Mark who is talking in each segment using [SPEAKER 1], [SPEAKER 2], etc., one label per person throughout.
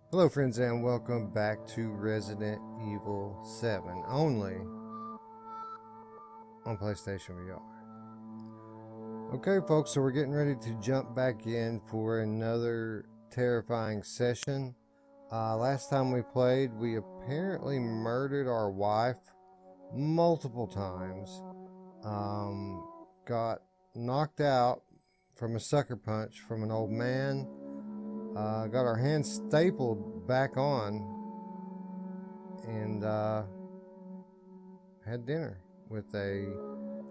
[SPEAKER 1] Hello friends and welcome back to Resident Evil 7, only on PlayStation VR. Okay folks, so we're getting ready to jump back in for another terrifying session. Last time we played, we apparently murdered our wife multiple times. Got knocked out from a sucker punch from an old man. Got our hands stapled back on and had dinner with a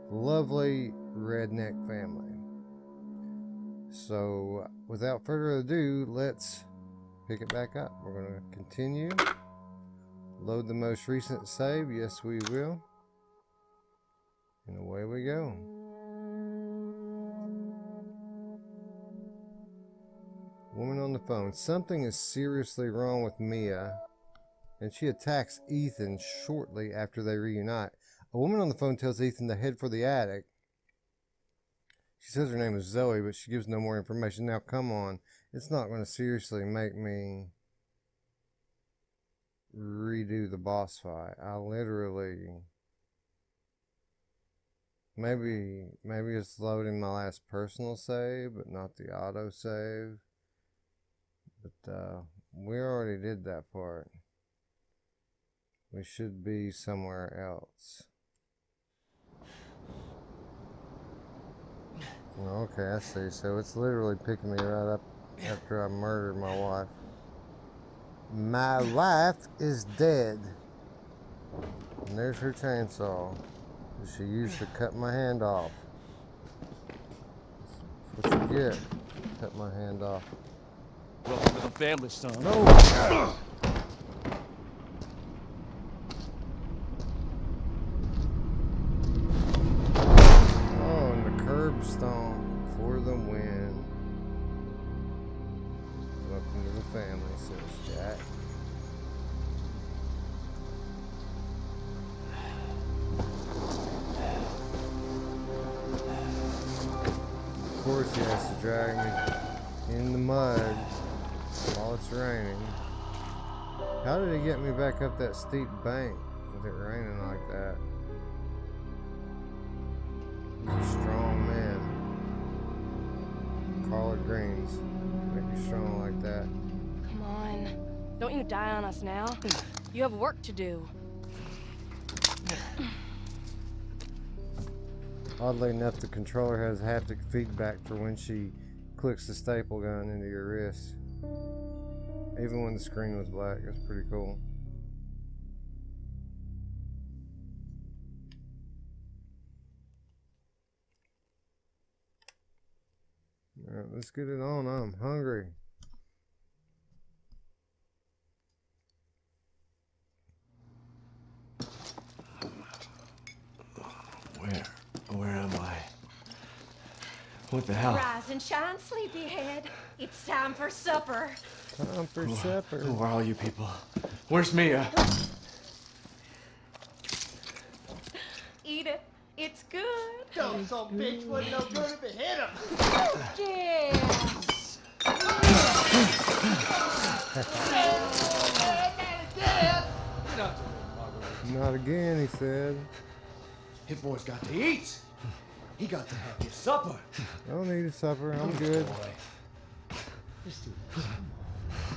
[SPEAKER 1] lovely redneck family. So without further ado, let's pick it back up. We're going to continue. Load the most recent save. Yes, we will. And away we go. Woman on the phone. Something is seriously wrong with Mia, and she attacks Ethan shortly after they reunite. A woman on the phone tells Ethan to head for the attic. She says her name is Zoe, but she gives no more information. Now, come on. It's not going to seriously make me redo the boss fight. I literally... Maybe it's loading my last personal save, but not the auto save. But we already did that part. We should be somewhere else. Okay, I see. So it's literally picking me right up after I murdered my wife. My wife is dead. And there's her chainsaw that she used to cut my hand off. That's what you get. Cut my hand off.
[SPEAKER 2] Welcome to the family, son.
[SPEAKER 1] No! Oh, and the curb stomp for the win. Welcome to the family, says Jack. Of course he has to drag me in the mud while it's raining. How did he get me back up that steep bank with it raining like that? He's a strong man. Collard greens make you strong like that.
[SPEAKER 3] Come on. Don't you die on us now. You have work to do.
[SPEAKER 1] Oddly enough, the controller has haptic feedback for when she clicks the staple gun into your wrist. Even when the screen was black. That's pretty cool. Alright, let's get it on. I'm hungry.
[SPEAKER 2] Where am I? What the hell?
[SPEAKER 4] Rise and shine, sleepyhead. It's time for supper.
[SPEAKER 1] Time for supper.
[SPEAKER 2] Who are all you people? Where's Mia?
[SPEAKER 4] Eat it. It's good.
[SPEAKER 5] Those old bitch wouldn't no good if it hit him.
[SPEAKER 1] Not again, he said.
[SPEAKER 5] His boy's got to eat. He got to have his supper.
[SPEAKER 1] I don't need a supper. I'm good.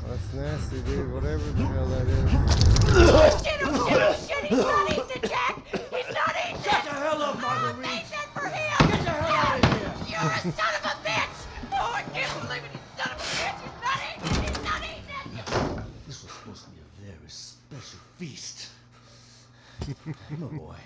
[SPEAKER 1] That's nasty, dude. Whatever the hell that is.
[SPEAKER 4] Shit, he's not eating it, Jack. He's not eating it.
[SPEAKER 5] Get the hell up, Marguerite.
[SPEAKER 4] Eat it for him.
[SPEAKER 5] Get the hell out of here.
[SPEAKER 4] You're a son of a bitch. Oh, I can't believe it. You son of a bitch. He's not eating it. He's not eating it.
[SPEAKER 5] This was supposed to be a very special feast. Come on, boy.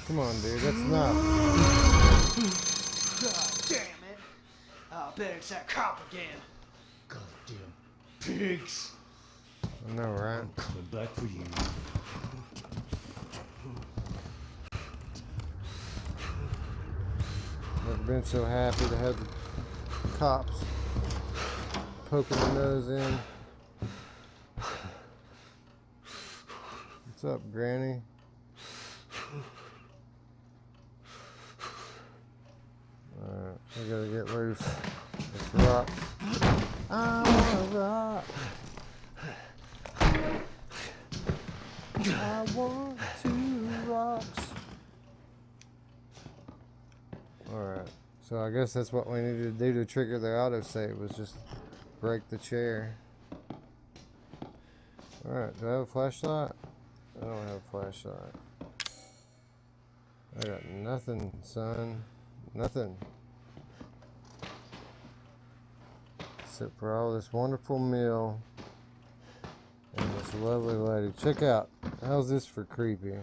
[SPEAKER 1] Come on, dude. That's enough.
[SPEAKER 5] God damn it. I'll bet it's that cop again. Goddamn pigs.
[SPEAKER 1] I know, right?
[SPEAKER 5] I'm coming back for you.
[SPEAKER 1] Never been so happy to have the cops poking their nose in. What's up, Granny? Alright, we gotta get loose. Let's rock. I wanna rock. I want two rocks. Alright, so I guess that's what we needed to do to trigger the autosave, was just break the chair. Alright, do I have a flashlight? I don't have a flashlight. I got nothing, son. Nothing. Except for all this wonderful meal and this lovely lady. Check out. How's this for creepy?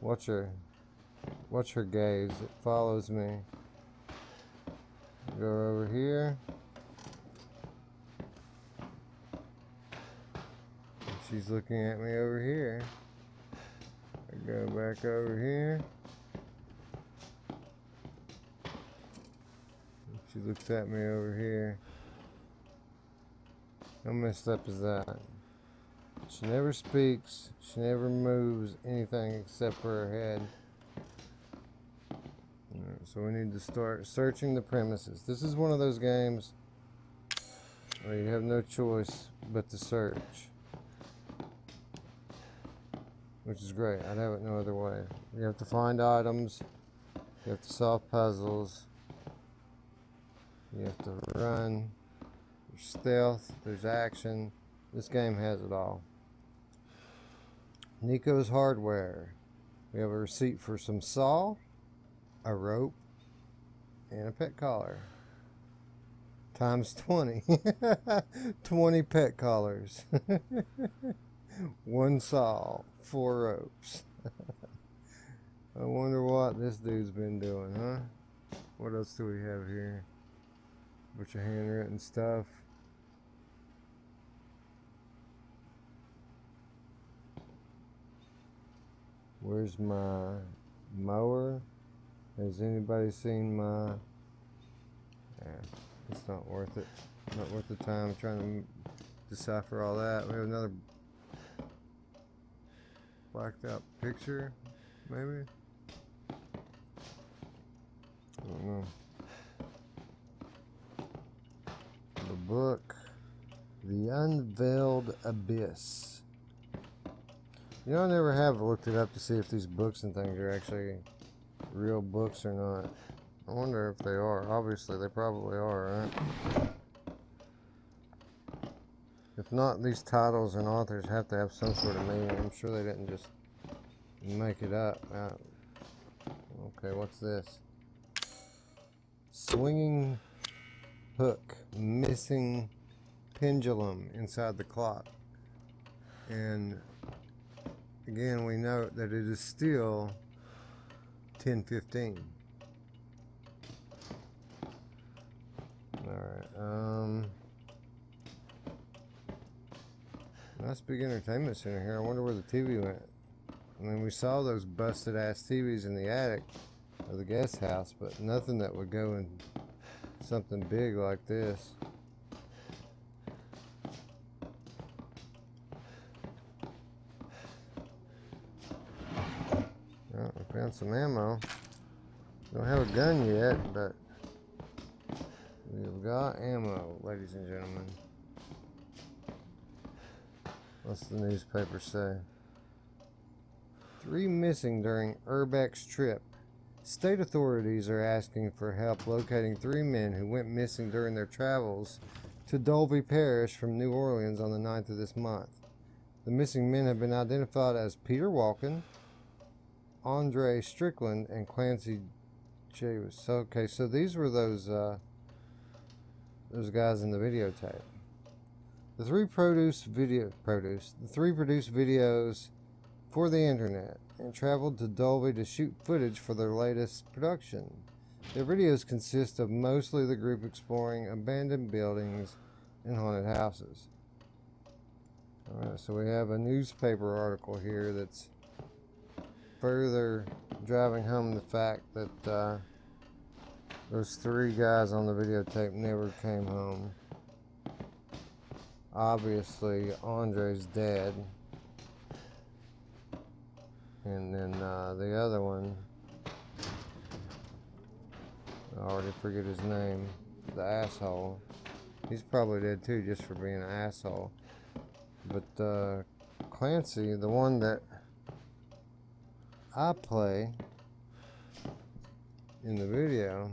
[SPEAKER 1] Watch her gaze. It follows me. Go over here. She's looking at me over here. I go back over here. She looks at me over here. How messed up is that? She never speaks. She never moves anything except for her head. Alright, so we need to start searching the premises. This is one of those games where you have no choice but to search. Which is great. I'd have it no other way. You have to find items. You have to solve puzzles. You have to run. There's stealth. There's action. This game has it all. Nico's Hardware. We have a receipt for some saw, a rope, and a pet collar. Times 20. 20 pet collars. 1 saw, 4 ropes. I wonder what this dude's been doing, huh? What else do we have here? Bunch of handwritten stuff. Where's my mower? Has anybody seen my... Yeah, it's not worth it. Not worth the time trying to decipher all that. We have another blacked out picture, maybe? I don't know. The book, The Unveiled Abyss. You know, I never have looked it up to see if these books and things are actually real books or not. I wonder if they are. Obviously, they probably are, right? If not, these titles and authors have to have some sort of meaning. I'm sure they didn't just make it up. Okay, what's this? Swinging hook, missing pendulum inside the clock. And again, we note that it is still 10:15. Alright, nice big entertainment center here. I wonder where the TV went. I mean, we saw those busted ass TVs in the attic of the guest house, but nothing that would go in something big like this. Oh, we found some ammo. Don't have a gun yet, but we've got ammo, ladies and gentlemen. What's the newspaper say? 3 missing during Urbex's trip. State authorities are asking for help locating 3 men who went missing during their travels to Dolby Parish from New Orleans on the 9th of this month. The missing men have been identified as Peter Walken, Andre Strickland, and Clancy Chavis. Okay, so these were those guys in the videotape. The 3 produced videos for the internet and traveled to Dolby to shoot footage for their latest production. Their videos consist of mostly the group exploring abandoned buildings and haunted houses. Alright, so we have a newspaper article here that's further driving home the fact that those 3 guys on the videotape never came home. Obviously, Andre's dead. And then the other one, I already forget his name, the asshole. He's probably dead too, just for being an asshole. But Clancy, the one that I play in the video,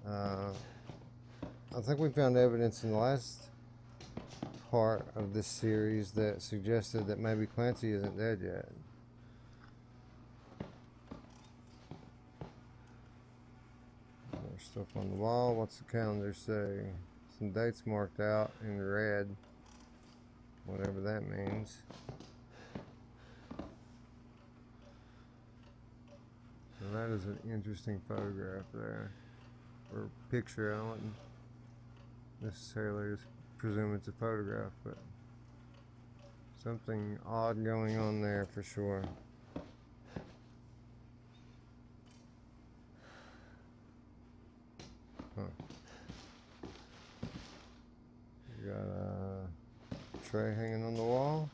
[SPEAKER 1] I think we found evidence in the last part of this series that suggested that maybe Clancy isn't dead yet. There's stuff on the wall. What's the calendar say? Some dates marked out in red, whatever that means. So that is an interesting photograph there, or picture. I wouldn't necessarily just presume it's a photograph, but something odd going on there for sure. Huh. You got a tray hanging on the wall.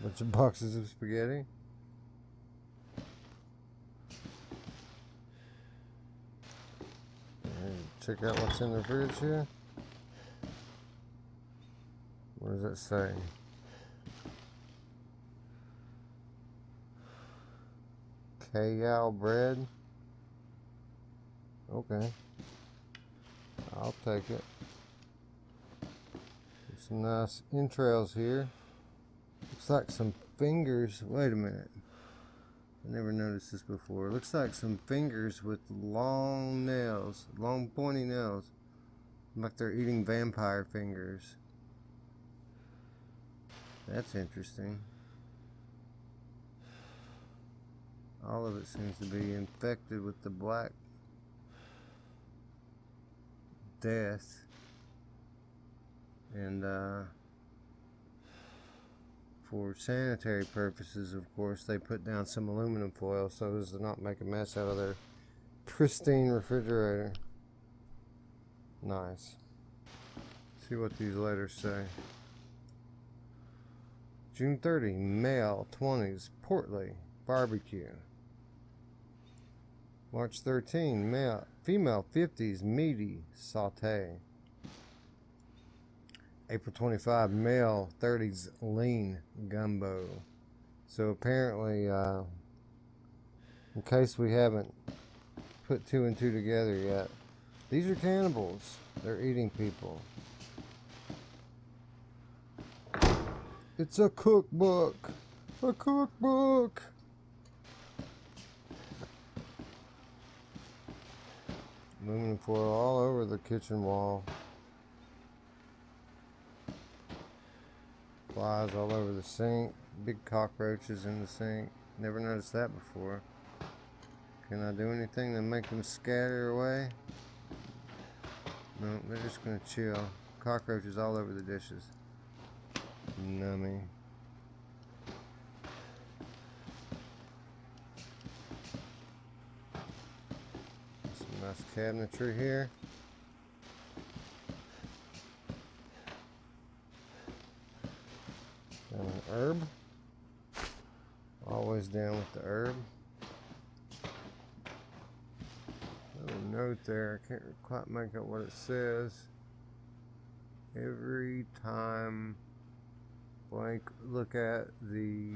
[SPEAKER 1] Bunch of boxes of spaghetti. Check out what's in the fridge here. What does that say? Kale bread. Okay. I'll take it. There's some nice entrails here. Looks like some fingers. Wait a minute. I never noticed this before. Looks like some fingers with long nails, long pointy nails. Like they're eating vampire fingers. That's interesting. All of it seems to be infected with the Black Death. And for sanitary purposes, of course, they put down some aluminum foil so as to not make a mess out of their pristine refrigerator. Nice. See what these letters say. June 30, male, 20s, portly, barbecue. March 13, male, female, 50s, meaty, saute. April 25, male, 30s, lean, gumbo. So apparently, in case we haven't put two and two together yet, these are cannibals. They're eating people. It's a cookbook. A cookbook. Aluminum foil all over the kitchen wall. Flies all over the sink. Big cockroaches in the sink. Never noticed that before. Can I do anything to make them scatter away? No, they're just gonna chill. Cockroaches all over the dishes. Nummy. Some nice cabinetry here. And an herb. Always down with the herb. Little note there. I can't quite make out what it says. Every time blank look at the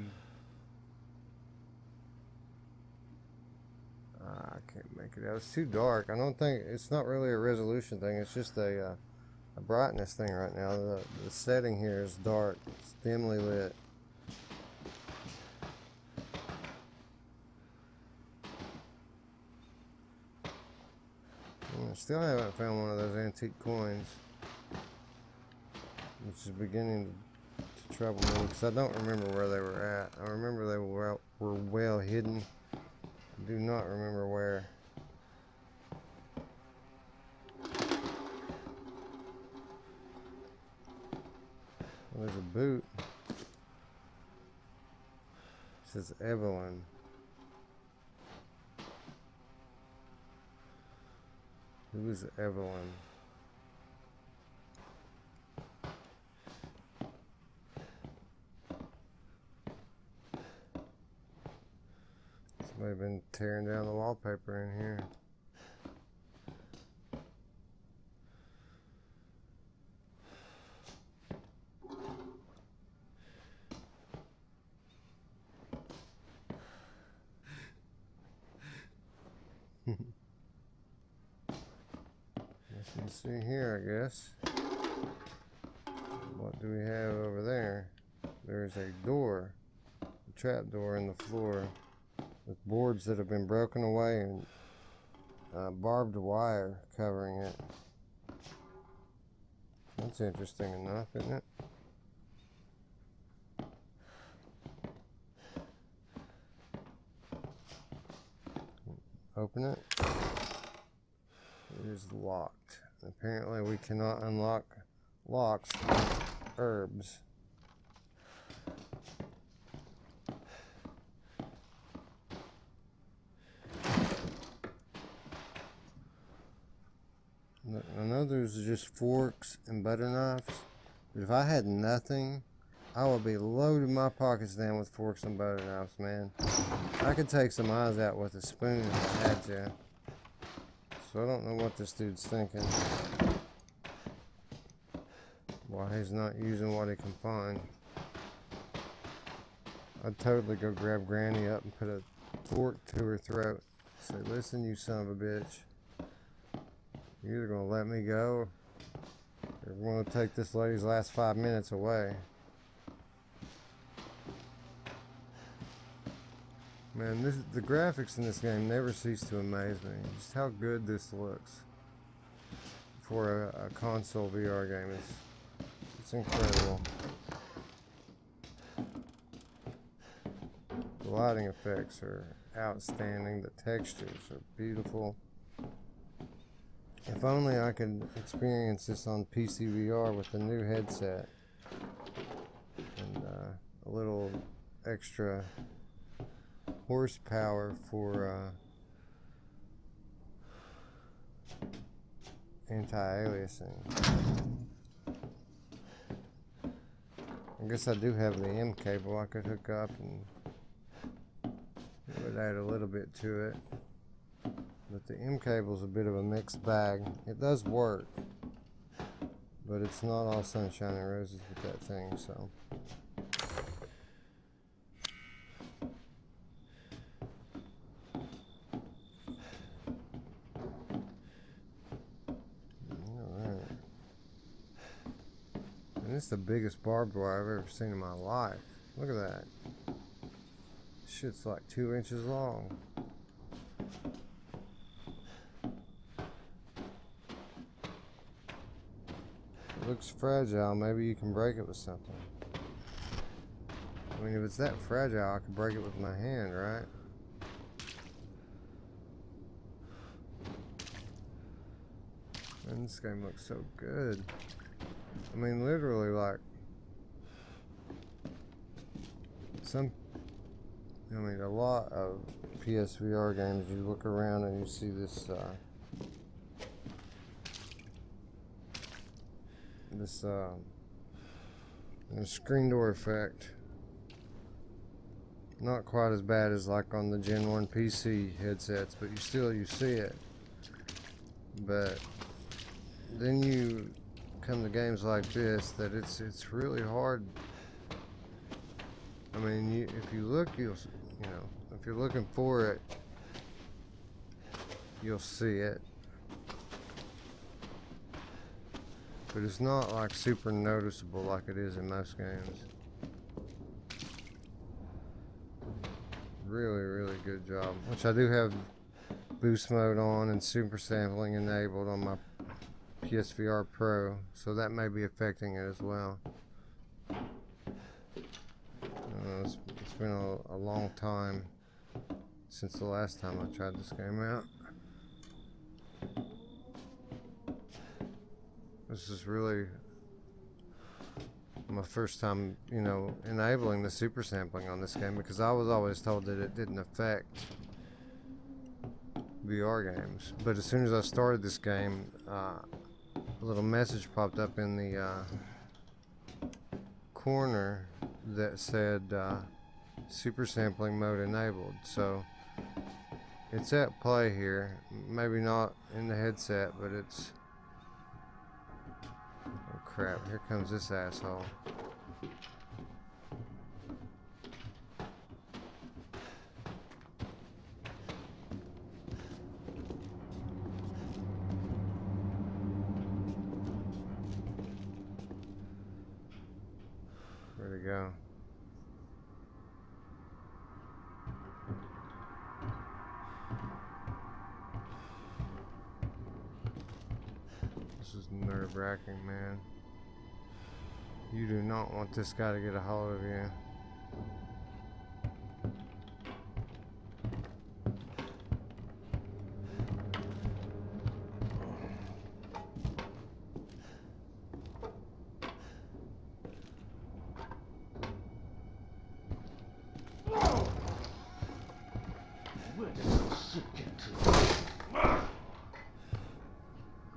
[SPEAKER 1] I can't make it out. It's too dark. I don't think it's not really a resolution thing. It's just a brightness thing right now. The setting here is dark. It's dimly lit. I still haven't found one of those antique coins, which is beginning to trouble me because I don't remember where they were at. I remember they were well hidden. I do not remember where. Well, there's a boot. It says Evelyn. Who is Evelyn? They've been tearing down the wallpaper in here. Nothing to see here, I guess. What do we have over there? There's a door, a trap door in the floor with boards that have been broken away and barbed wire covering it. That's interesting enough, isn't it? Open it. It is locked. Apparently we cannot unlock locks with herbs. I know there's just forks and butter knives, but if I had nothing, I would be loading my pockets down with forks and butter knives, man. I could take some eyes out with a spoon if I had to. So I don't know what this dude's thinking. Why he's not using what he can find. I'd totally go grab Granny up and put a fork to her throat. Say, listen, you son of a bitch. You're either gonna let me go, or we're gonna take this lady's last 5 minutes away. Man, the graphics in this game never cease to amaze me. Just how good this looks for a console VR game. It's incredible. The lighting effects are outstanding. The textures are beautiful. If only I could experience this on PSVR with the new headset and a little extra horsepower for anti-aliasing. I guess I do have the M cable I could hook up, and it would add a little bit to it. But the M cable's a bit of a mixed bag. It does work, but it's not all sunshine and roses with that thing, so. Alright. And this is the biggest barbed wire I've ever seen in my life. Look at that. Shit's like 2 inches long. Looks fragile. Maybe you can break it with something. I mean, if it's that fragile, I could break it with my hand, right? Man, this game looks so good. I mean, literally, like a lot of PSVR games, you look around and you see this screen door effect. Not quite as bad as like on the Gen 1 PC headsets, but you see it. But then you come to games like this that it's really hard. I mean, if you look, if you're looking for it, you'll see it. But it's not like super noticeable like it is in most games. Really, really good job. Which I do have boost mode on and super sampling enabled on my PSVR Pro, so that may be affecting it as well. It's been a long time since the last time I tried this game out. This is really my first time, enabling the super sampling on this game, because I was always told that it didn't affect VR games. But as soon as I started this game, a little message popped up in the corner that said super sampling mode enabled. So It's at play here. Maybe not in the headset, but it's... Oh crap, here comes this asshole. Where'd it go? This is nerve-wracking, man. You do not want this guy to get a hold of you.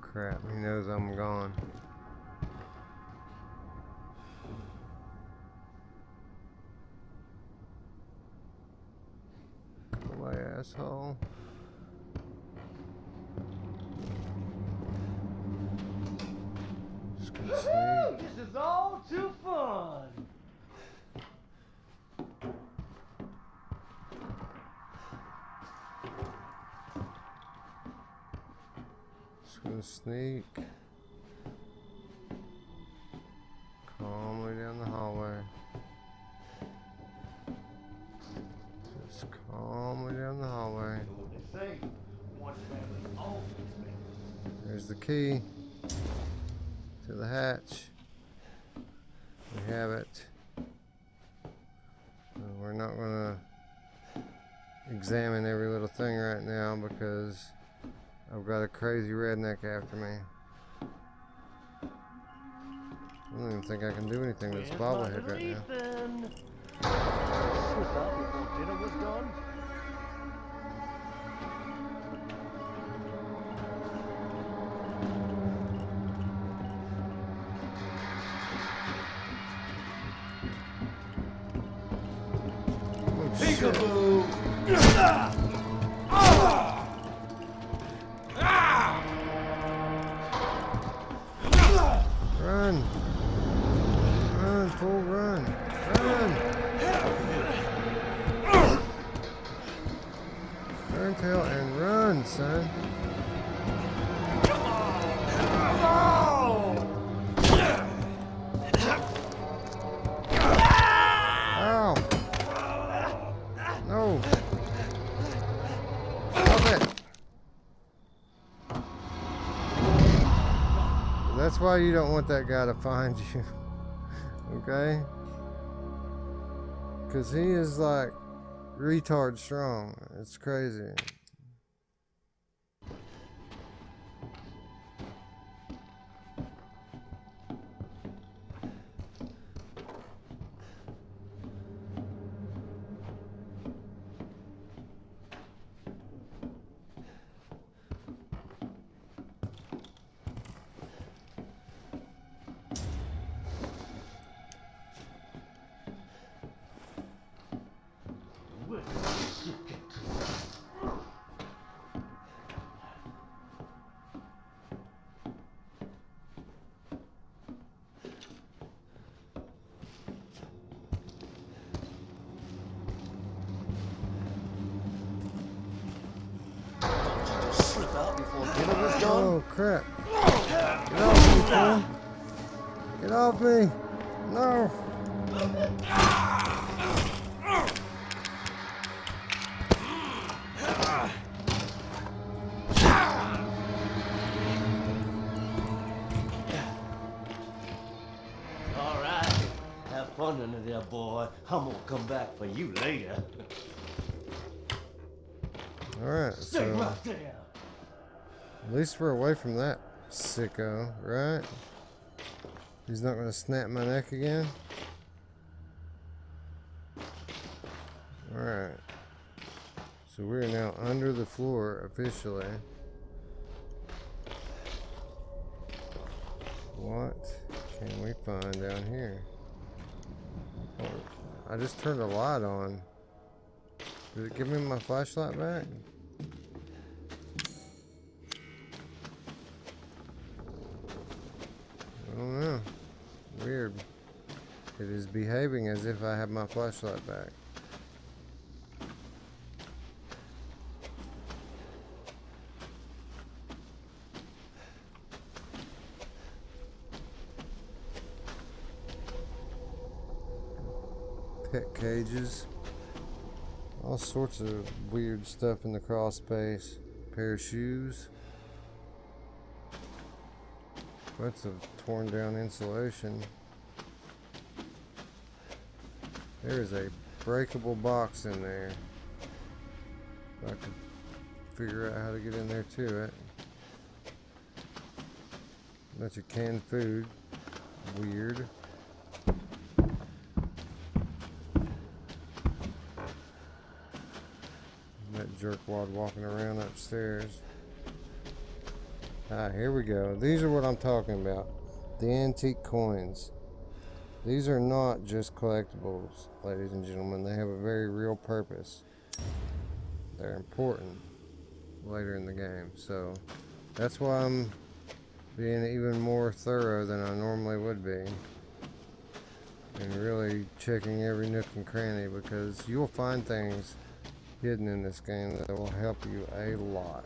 [SPEAKER 1] Crap, he knows I'm gone. Go away, asshole. Just gonna sneak.
[SPEAKER 5] This is all too fun.
[SPEAKER 1] Just gonna sneak. Calmly down the hallway. Just calmly down the hallway.
[SPEAKER 5] What they say, one family, always family.
[SPEAKER 1] There's the key to the hatch. We have it. We're not gonna examine every little thing right now because I've got a crazy redneck after me. I don't even think I can do anything with this bobblehead right now.
[SPEAKER 5] Ethan. Thought before dinner was done.
[SPEAKER 1] Oh, shit. Run! Run, full run! Run! Turn tail and run, son! Ow! No! Stop it! That's why you don't want that guy to find you. Okay? Because he is like retard strong. It's crazy.
[SPEAKER 5] Slip out before dinner was done.
[SPEAKER 1] Oh crap. Get off me, fool. Get off me. No.
[SPEAKER 5] All right. Have fun under there, boy. I'm gonna come back for you later.
[SPEAKER 1] Alright,
[SPEAKER 5] Stay
[SPEAKER 1] so
[SPEAKER 5] right there.
[SPEAKER 1] at least we're away from that sicko, right? He's not gonna snap my neck again. Alright. So we're now under the floor officially. What can we find down here? Oh, I just turned a light on. Did it give me my flashlight back? don't know. Weird. It is behaving as if I have my flashlight back. Pet cages. All sorts of weird stuff in the crawl space. Pair of shoes. Bunch of torn down insulation. There is a breakable box in there. I could figure out how to get in there to it. Bunch of canned food. Weird. That jerkwad walking around upstairs. Ah, here we go. These are what I'm talking about. The antique coins. These are not just collectibles, ladies and gentlemen. They have a very real purpose. They're important later in the game. So that's why I'm being even more thorough than I normally would be. And really checking every nook and cranny, because you'll find things hidden in this game that will help you a lot.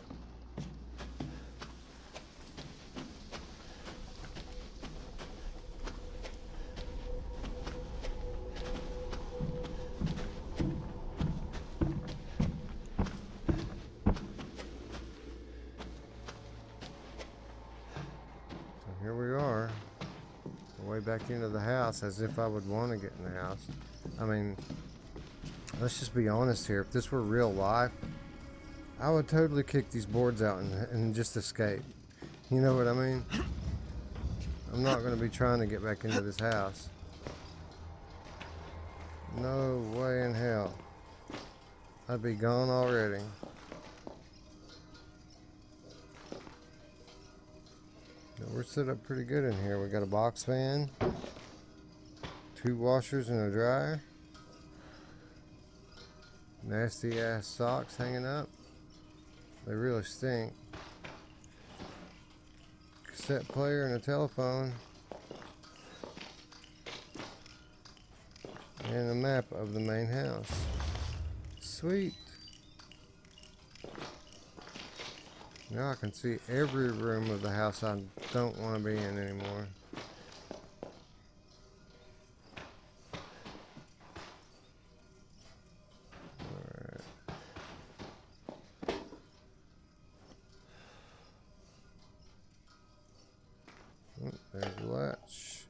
[SPEAKER 1] Here we are, way back into the house, as if I would want to get in the house. I mean, let's just be honest here. If this were real life, I would totally kick these boards out and just escape. You know what I mean? I'm not going to be trying to get back into this house. No way in hell. I'd be gone already. We're set up pretty good in here. We got a box fan, 2 washers and a dryer, nasty ass socks hanging up. They really stink. Cassette player and a telephone, and a map of the main house. Sweet. Now I can see every room of the house I don't want to be in anymore. Alright. Oh, there's the latch.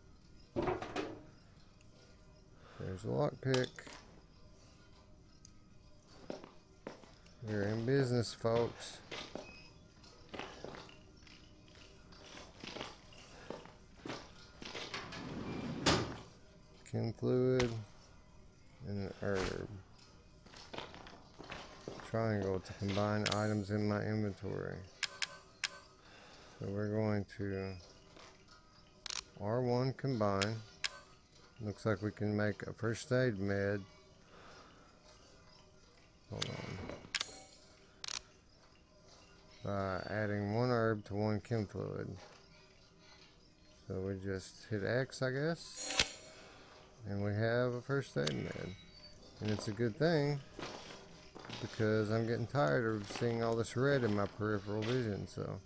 [SPEAKER 1] There's the lockpick. We're in business, folks. Chem fluid and an herb. Triangle to combine items in my inventory. So we're going to R1 combine. Looks like we can make a first aid med. Hold on. By adding 1 herb to 1 chem fluid. So we just hit X, I guess. And we have a first aid med. And it's a good thing, because I'm getting tired of seeing all this red in my peripheral vision. So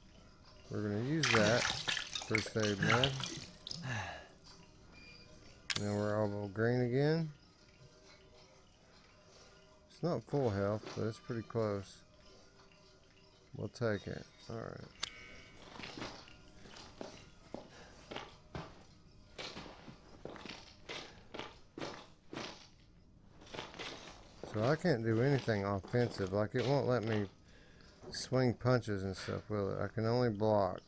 [SPEAKER 1] we're going to use that first aid med. Now we're all green again. It's not full health, but it's pretty close. We'll take it. Alright. So I can't do anything offensive. Like, it won't let me swing punches and stuff, will it? I can only block.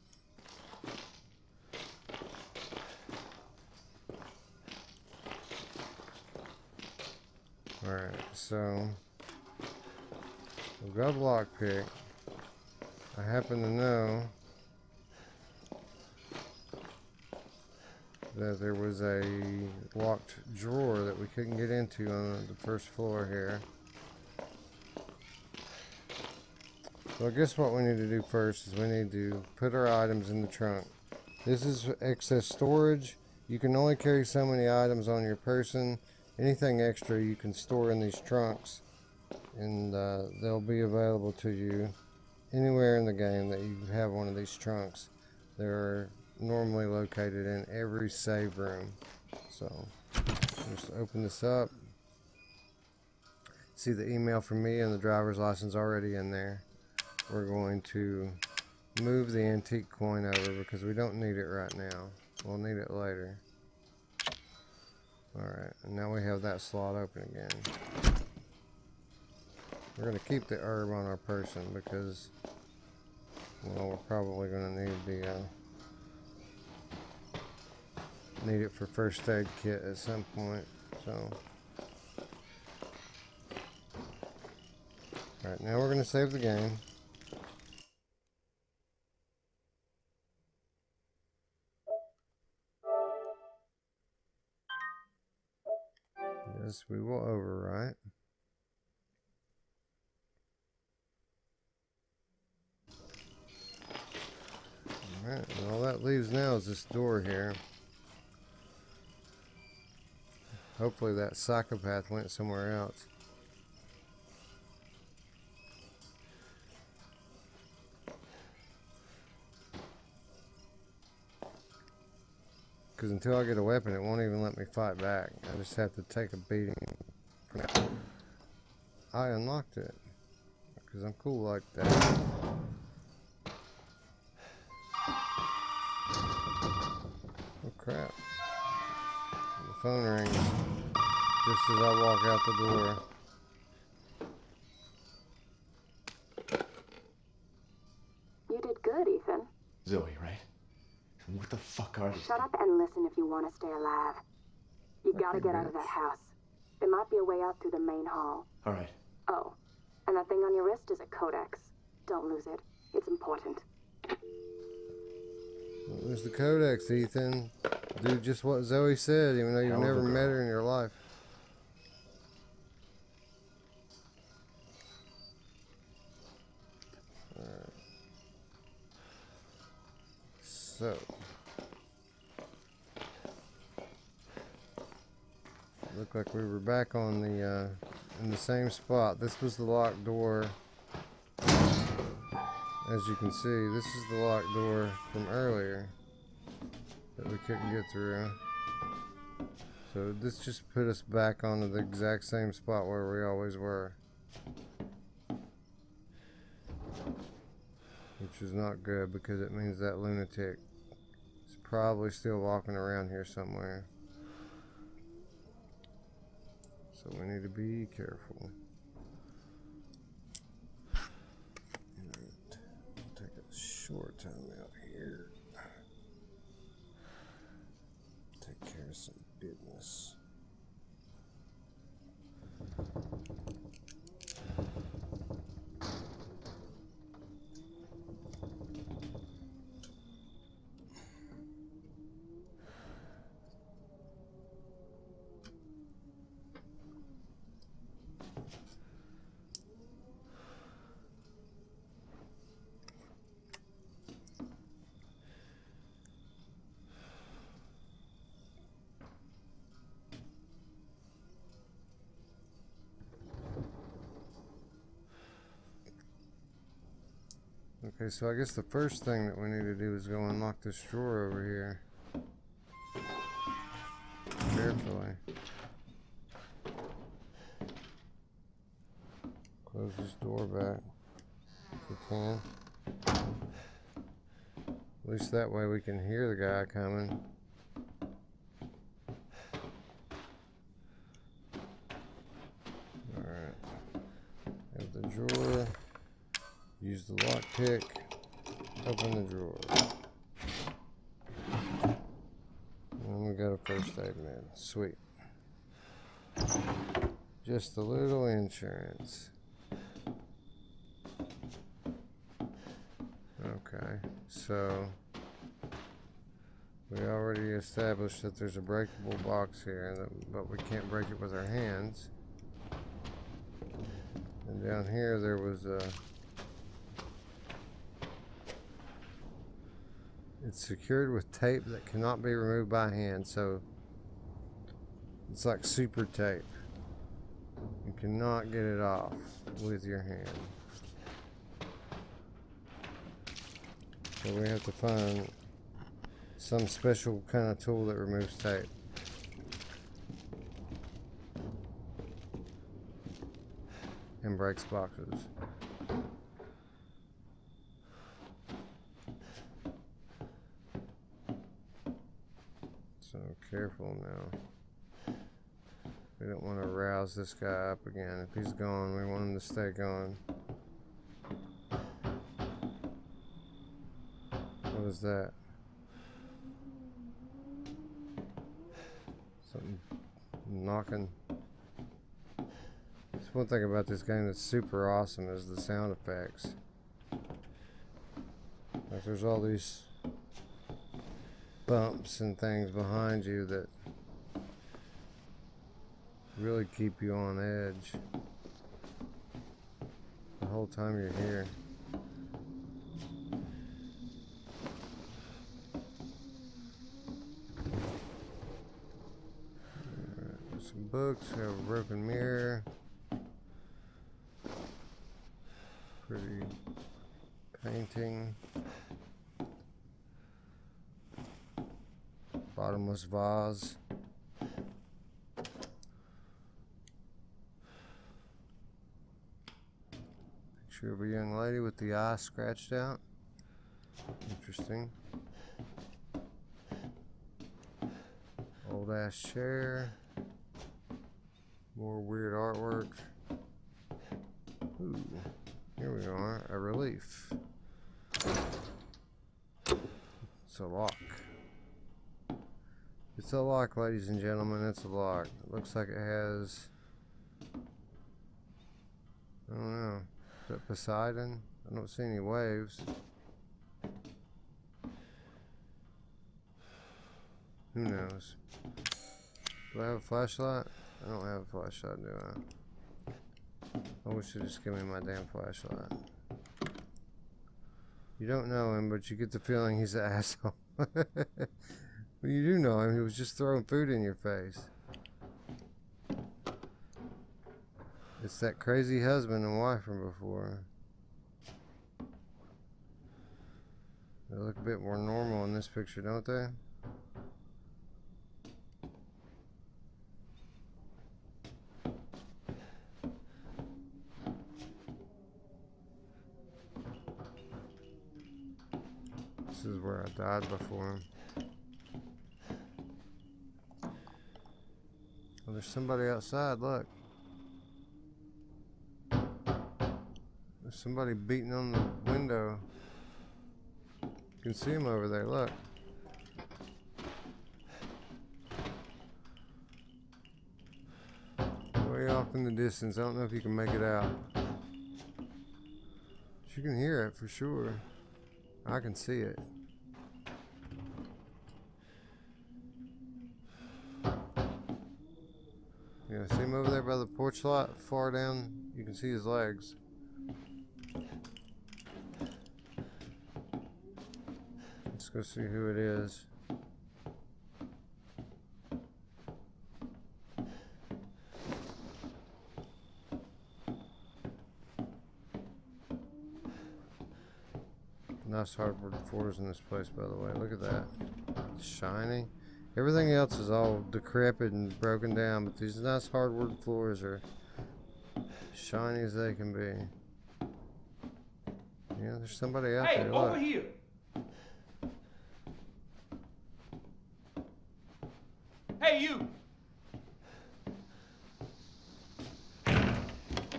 [SPEAKER 1] Alright, so we've got a block pick. I happen to know that there was a locked drawer that we couldn't get into on the first floor here. So I guess what we need to do first is we need to put our items in the trunk. This is excess storage. You can only carry so many items on your person. Anything extra you can store in these trunks, and they'll be available to you anywhere in the game that you have one of these trunks. They're normally located in every save room. So just open this up. See the email from me and the driver's license already in there. We're going to move the antique coin over because we don't need it right now. We'll need it later. Alright, and now we have that slot open again. We're going to keep the herb on our person because, well, we're probably going to need it for first aid kit at some point. So, alright, now we're going to save the game. Yes, we will overwrite. Alright, and all that leaves now is this door here. Hopefully that psychopath went somewhere else. Because until I get a weapon, it won't even let me fight back. I just have to take a beating. I unlocked it. Because I'm cool like that. Oh crap. The phone rings just as I walk out the door.
[SPEAKER 6] You did good, Ethan.
[SPEAKER 2] Zoe, right? What the fuck are these?
[SPEAKER 6] Shut up and listen if you want to stay alive. You gotta get out of that house. There might be a way out through the main hall.
[SPEAKER 2] All right.
[SPEAKER 6] Oh, and that thing on your wrist is a codex. Don't lose it. It's important.
[SPEAKER 1] There's the codex, Ethan. Do just what Zoe said, even though you've never met her in your life. Alright. So. Looked like we were back on the, in the same spot. This was the locked door. As you can see, this is the locked door from earlier that we couldn't get through. So this just put us back onto the exact same spot where we always were. Which is not good because it means that lunatic is probably still walking around here somewhere. So we need to be careful. Take a short time out here. Take care of some business. Okay, so I guess the first thing that we need to do is go unlock this drawer over here. Carefully. Close this door back if we can. At least that way we can hear the guy coming. Alright. Have the drawer. Use the lock pick. Open the drawer. And we got a first aid med. Sweet. Just a little insurance. Okay, so we already established that there's a breakable box here, but we can't break it with our hands. And down here there was a It's secured with tape that cannot be removed by hand, so it's like super tape. You cannot get it off with your hand. So we have to find some special kind of tool that removes tape. And breaks boxes. So careful now. We don't want to rouse this guy up again. If he's gone, we want him to stay gone. What is that? Something knocking. That's one thing about this game that's super awesome is the sound effects. Like there's all these bumps and things behind you that really keep you on edge the whole time you're here. Alright, some books, we have a broken mirror. Pretty painting. Bottomless vase. Picture of a young lady with the eye scratched out. Interesting. Old ass chair. More weird artwork. Ooh, here we are. A relief. It's a lock. It's a lock, ladies and gentlemen. It's a lock. It looks like it has, I don't know, is that Poseidon? I don't see any waves. Who knows? Do I have a flashlight? I don't have a flashlight, do I? I wish you'd just give me my damn flashlight. You don't know him, but you get the feeling he's an asshole. Well, you do know him. He was just throwing food in your face. It's that crazy husband and wife from before. They look a bit more normal in this picture, don't they? This is where I died before. Oh, there's somebody outside, look. There's somebody beating on the window. You can see him over there, look. Way off in the distance. I don't know if you can make it out. But you can hear it for sure. I can see it. Yeah, see him over there by the porch lot, far down. You can see his legs. Let's go see who it is. Nice hardwood floors in this place, by the way. Look at that. It's shiny. Everything else is all decrepit and broken down, but these nice hardwood floors are shiny as they can be. Yeah, there's somebody out there.
[SPEAKER 7] Hey,
[SPEAKER 1] Look.
[SPEAKER 7] over here. Hey, you.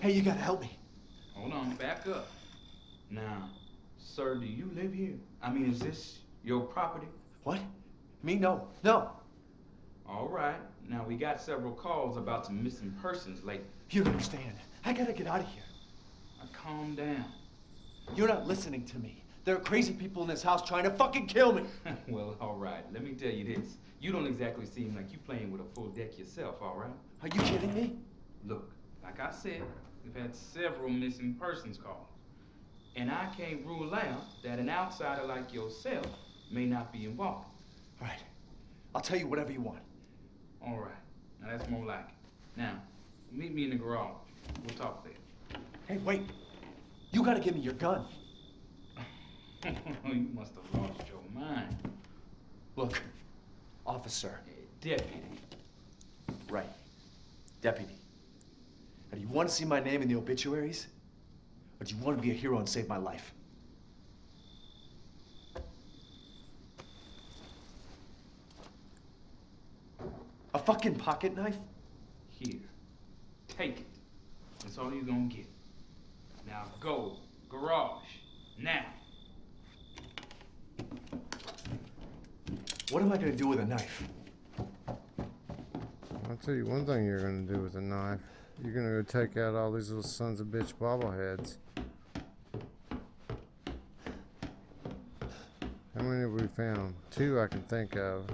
[SPEAKER 2] Hey, you gotta help me.
[SPEAKER 7] Hold on, back up. Now, sir, do you live here? I mean, is this your property?
[SPEAKER 2] What? Me? No. No.
[SPEAKER 7] All right. Now, we got several calls about some missing persons lately.
[SPEAKER 2] You don't understand. I gotta get out of here.
[SPEAKER 7] Now, calm down.
[SPEAKER 2] You're not listening to me. There are crazy people in this house trying to fucking kill me.
[SPEAKER 7] Well, all right. Let me tell you this. You don't exactly seem like you playing with a full deck yourself, all right?
[SPEAKER 2] Are you kidding me?
[SPEAKER 7] Look, like I said, we've had several missing persons calls. And I can't rule out that an outsider like yourself may not be involved.
[SPEAKER 2] All right. I'll tell you whatever you want.
[SPEAKER 7] All right. Now that's more like it. Now, meet me in the garage. We'll talk there.
[SPEAKER 2] Hey, wait. You gotta give me your gun.
[SPEAKER 7] You must have lost your mind.
[SPEAKER 2] Look, officer.
[SPEAKER 7] Deputy.
[SPEAKER 2] Right. Deputy. Now, do you want to see my name in the obituaries? Or do you want to be a hero and save my life? A fucking pocket knife?
[SPEAKER 7] Here. Take it. That's all you're gonna get. Now go. Garage. Now.
[SPEAKER 2] What am I gonna do with a knife?
[SPEAKER 1] I'll tell you one thing you're gonna do with a knife. You're gonna go take out all these little sons of bitch bobbleheads. How many have we found? 2 I can think of.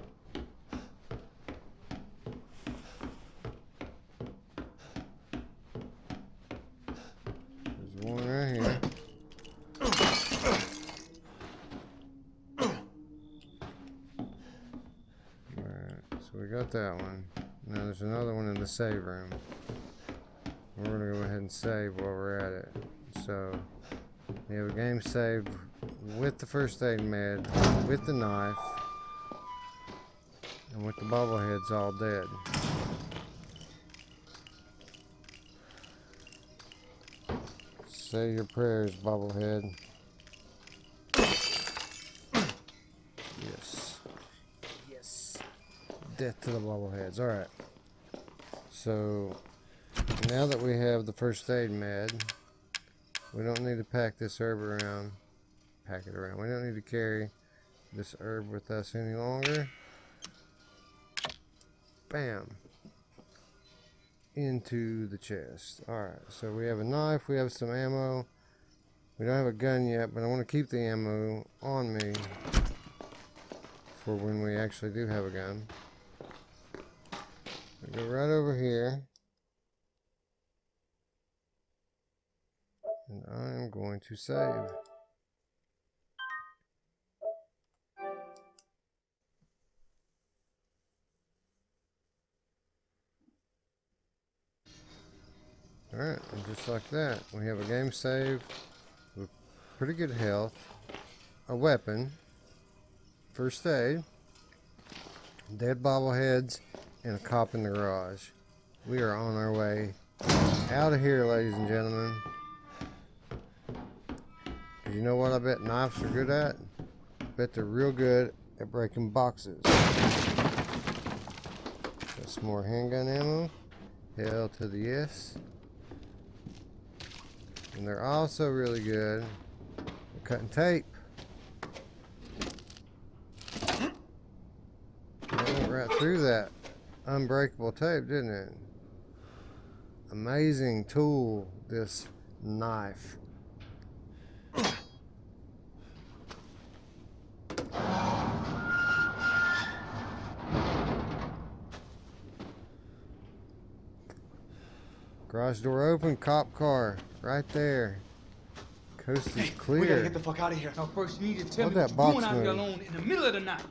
[SPEAKER 1] There's one right here. Alright, so we got that one. Now there's another one in the save room. We're gonna go ahead and save while we're at it. So we have a game saved with the first aid med, with the knife, and with the bobbleheads all dead. Say your prayers, bobblehead. Yes. Yes. Death to the bobbleheads. Alright. So now that we have the first aid med, we don't need to pack this herb around. Pack it around. We don't need to carry this herb with us any longer. Bam. Into the chest. Alright, so we have a knife, we have some ammo. We don't have a gun yet, but I want to keep the ammo on me for when we actually do have a gun. We go right over here. And I am going to save. Alright, and just like that, we have a game save with pretty good health, a weapon, first aid, dead bobbleheads, and a cop in the garage. We are on our way out of here, ladies and gentlemen. You know what I bet knives are good at? I bet they're real good at breaking boxes. Got some more handgun ammo. Hell to the yes. And they're also really good at cutting tape. That went right through that unbreakable tape, didn't it? Amazing tool, this knife. Garage door open, cop car right there. Coast is
[SPEAKER 2] Hey,
[SPEAKER 1] clear.
[SPEAKER 2] we gotta get the fuck out of here.
[SPEAKER 7] Now first you need to tell
[SPEAKER 1] What'd
[SPEAKER 7] me
[SPEAKER 1] that
[SPEAKER 7] what you're
[SPEAKER 1] box
[SPEAKER 7] doing out here
[SPEAKER 1] move?
[SPEAKER 7] alone in the middle of the night.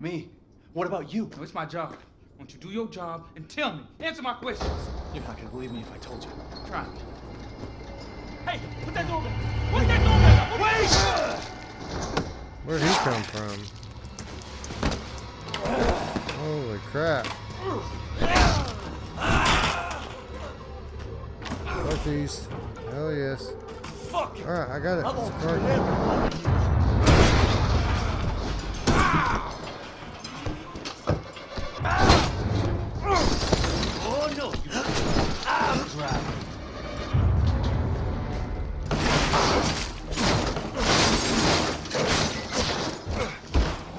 [SPEAKER 2] Me? What about you?
[SPEAKER 7] No, it's my job. Won't you do your job and tell me? Answer my questions.
[SPEAKER 2] You're not gonna believe me if I told you.
[SPEAKER 7] Try me. Hey, put that door back. Put that door back. Wait!
[SPEAKER 1] Where'd he come from? Holy crap. Cookies. Hell yes.
[SPEAKER 2] Fuck you.
[SPEAKER 1] Alright, I got it. It's parked.
[SPEAKER 2] Oh no, you I'm driving.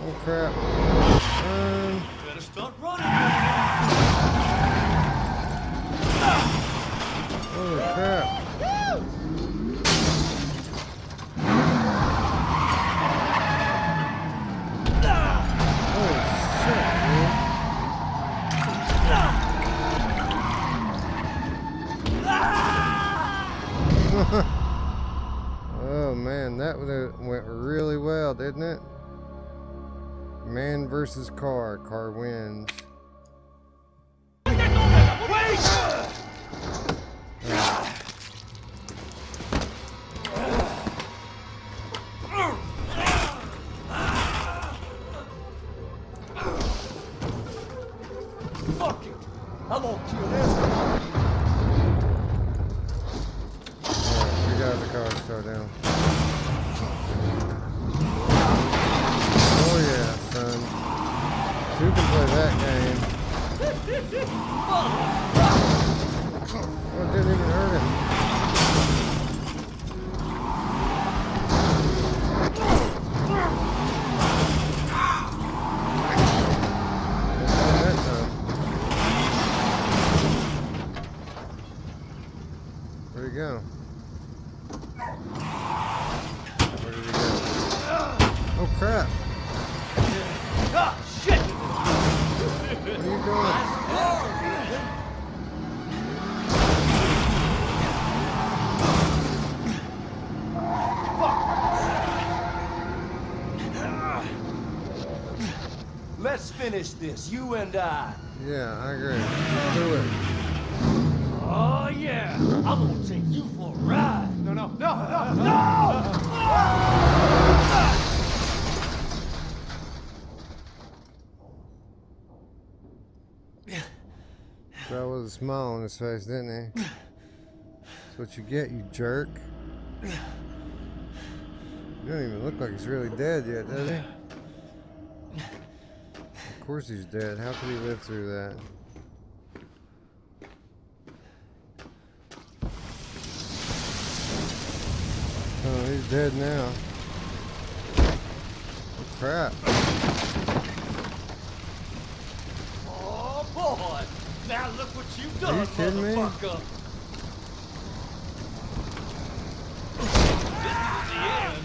[SPEAKER 1] Oh crap. Run.
[SPEAKER 2] Better start running.
[SPEAKER 1] Holy crap. versus car. Car wins.
[SPEAKER 8] Fuck it. I'm gonna kill this.
[SPEAKER 1] Alright, we got the car start down. Oh yeah, son. Two can play that game. Oh, it didn't even hurt him. That time. Where'd he go? Where did he go? Oh crap!
[SPEAKER 8] Ah, shit!
[SPEAKER 1] What are you doing?
[SPEAKER 8] Let's finish this, you and I.
[SPEAKER 1] Yeah, I agree. Let's do it.
[SPEAKER 8] Oh yeah, I'm gonna take you for a ride.
[SPEAKER 2] No, no, no, no,
[SPEAKER 8] No!
[SPEAKER 1] That was a smile on his face, didn't he? That's what you get, you jerk. You don't even look like he's really dead yet, does he? Of course he's dead. How could he live through that? Oh, he's dead now. Oh, crap.
[SPEAKER 8] Oh boy! Now look what you've done,
[SPEAKER 1] Are you kidding me?
[SPEAKER 8] motherfucker. This is the end,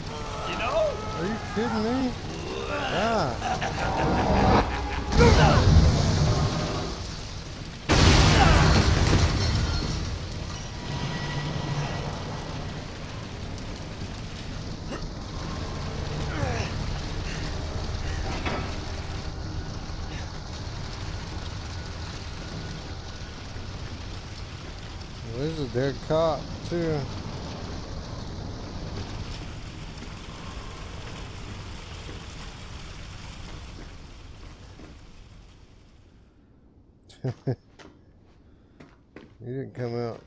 [SPEAKER 8] you know?
[SPEAKER 1] Are you kidding me? Ah. Well, there's a dead cop, too. He didn't come out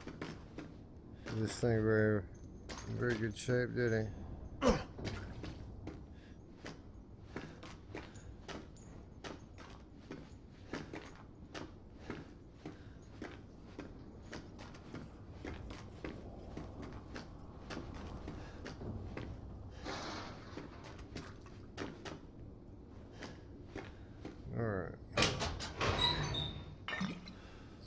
[SPEAKER 1] of this thing very good shape, did he? Alright.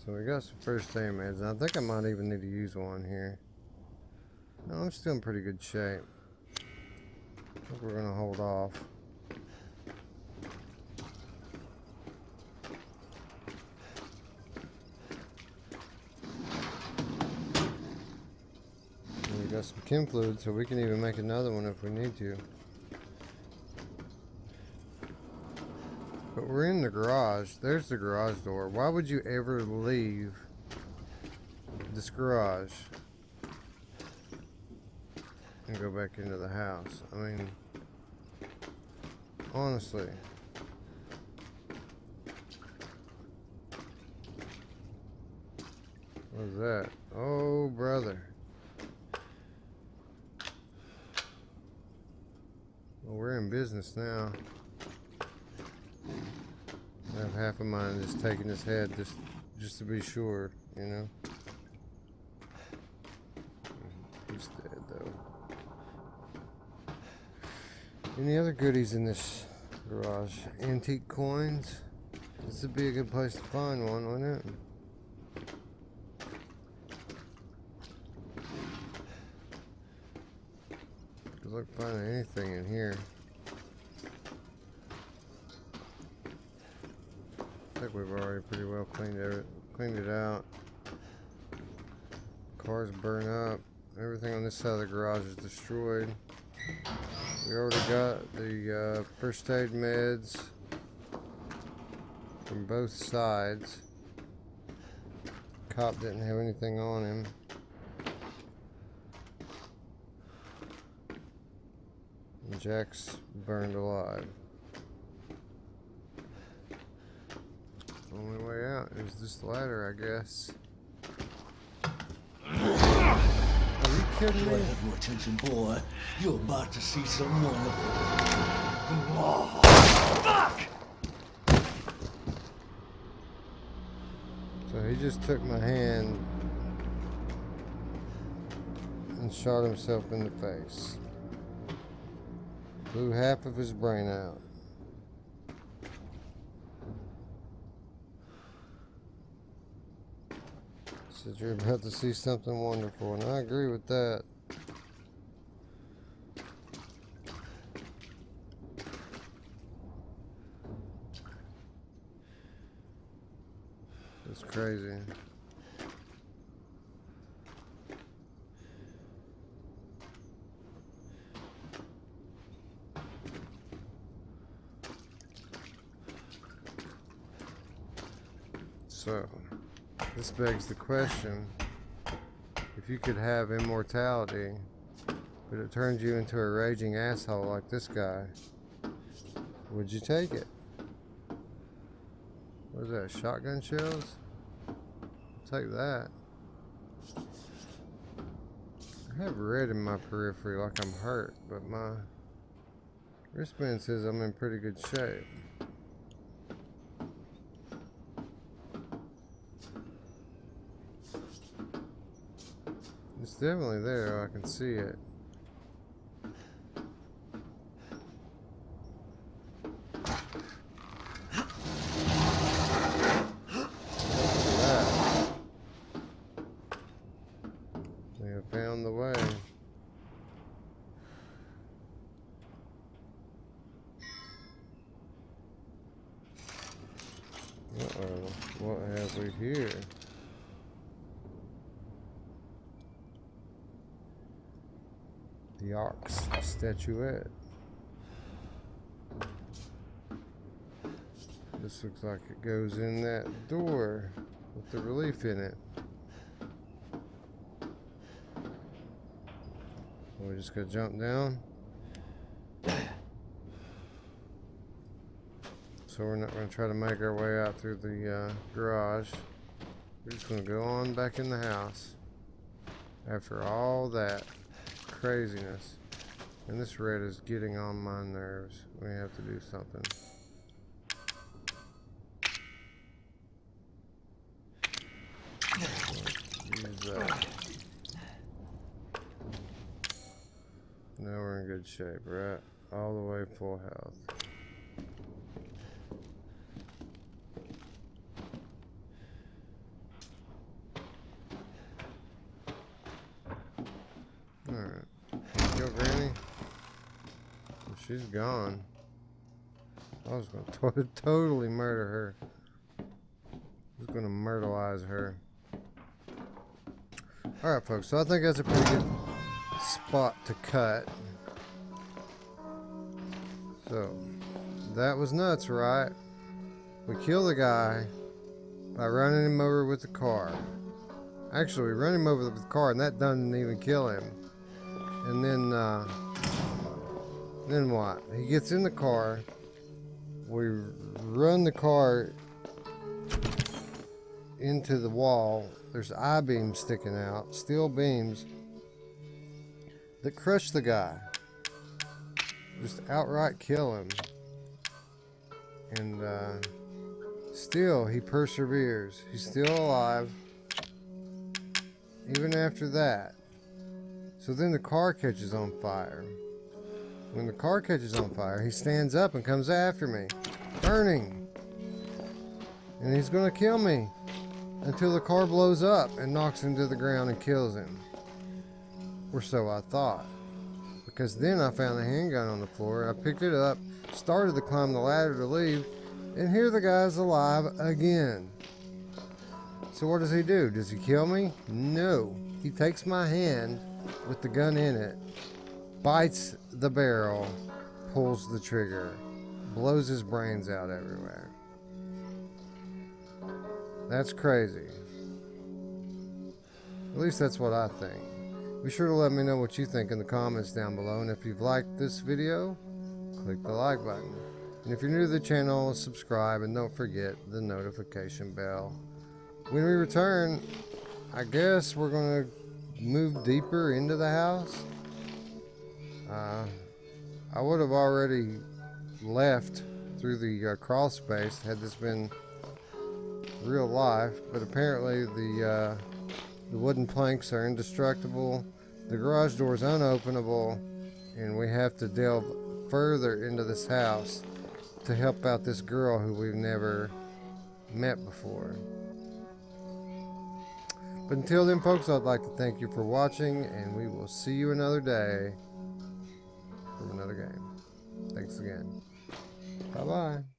[SPEAKER 1] So we got some first aid meds, and I think I might even need to use one here. No, I'm still in pretty good shape. I think we're gonna hold off. And we got some chem fluid, so we can even make another one if we need to. But we're in the garage. There's the garage door. Why would you ever leave this garage and go back into the house? I mean, honestly. What was that? Oh, brother. Well, we're in business now. I have half of mine just taking his head just to be sure, you know. He's dead though. Any other goodies in this garage? Antique coins? This would be a good place to find one, wouldn't it? Good luck finding anything in here. I think we've already pretty well cleaned it out. Cars burn up. Everything on this side of the garage is destroyed. We already got the first aid meds. from both sides. Cop didn't have anything on him. And Jack's burned alive. Only way out is this ladder, I guess. Are you kidding
[SPEAKER 8] Try to
[SPEAKER 1] me?
[SPEAKER 8] have your attention, boy. You're about to see some wonderful. Oh, fuck!
[SPEAKER 1] So he just took my hand and shot himself in the face. Blew half of his brain out. Said you're about to see something wonderful, and I agree with that. It's crazy. So, this begs the question, if you could have immortality, but it turns you into a raging asshole like this guy, would you take it? What is that, shotgun shells? I'll take that. I have red in my periphery like I'm hurt, but my wristband says I'm in pretty good shape. It's definitely there, I can see it. They have found the way. Uh-oh, what have we here? The ox statuette. This looks like it goes in that door with the relief in it. We just gotta jump down. So we're not gonna try to make our way out through the garage. We're just gonna go on back in the house. After all that craziness. And this red is getting on my nerves. We have to do something. Use that. Now we're in good shape, right? All the way full health. Alright. Kill Granny. She's gone. I was gonna totally murder her. I was gonna myrtleize her. Alright, folks, so I think that's a pretty good spot to cut. So, that was nuts, right? We kill the guy by running him over with the car. Actually, we run him over with the car, and that doesn't even kill him. And then what? He gets in the car. We run the car into the wall. There's I-beams sticking out, steel beams that crush the guy. Just outright kill him. And still, he perseveres. He's still alive, even after that. So then the car catches on fire. When the car catches on fire, he stands up and comes after me, burning. And he's gonna kill me until the car blows up and knocks him to the ground and kills him. Or so I thought. Because then I found the handgun on the floor. I picked it up, started to climb the ladder to leave, and here the guy's alive again. So what does he do? Does he kill me? No. He takes my hand with the gun in it, bites the barrel, pulls the trigger, blows his brains out everywhere. That's crazy. At least that's what I think. Be sure to let me know what you think in the comments down below, and if you've liked this video, click the like button. And if you're new to the channel, subscribe, and don't forget the notification bell. When we return, I guess we're going to move deeper into the house. I would have already left through the crawl space had this been real life, but apparently the wooden planks are indestructible, the garage door is unopenable, and we have to delve further into this house to help out this girl who we've never met before. But until then, folks, I'd like to thank you for watching, and we will see you another day from another game. Thanks again. Bye-bye.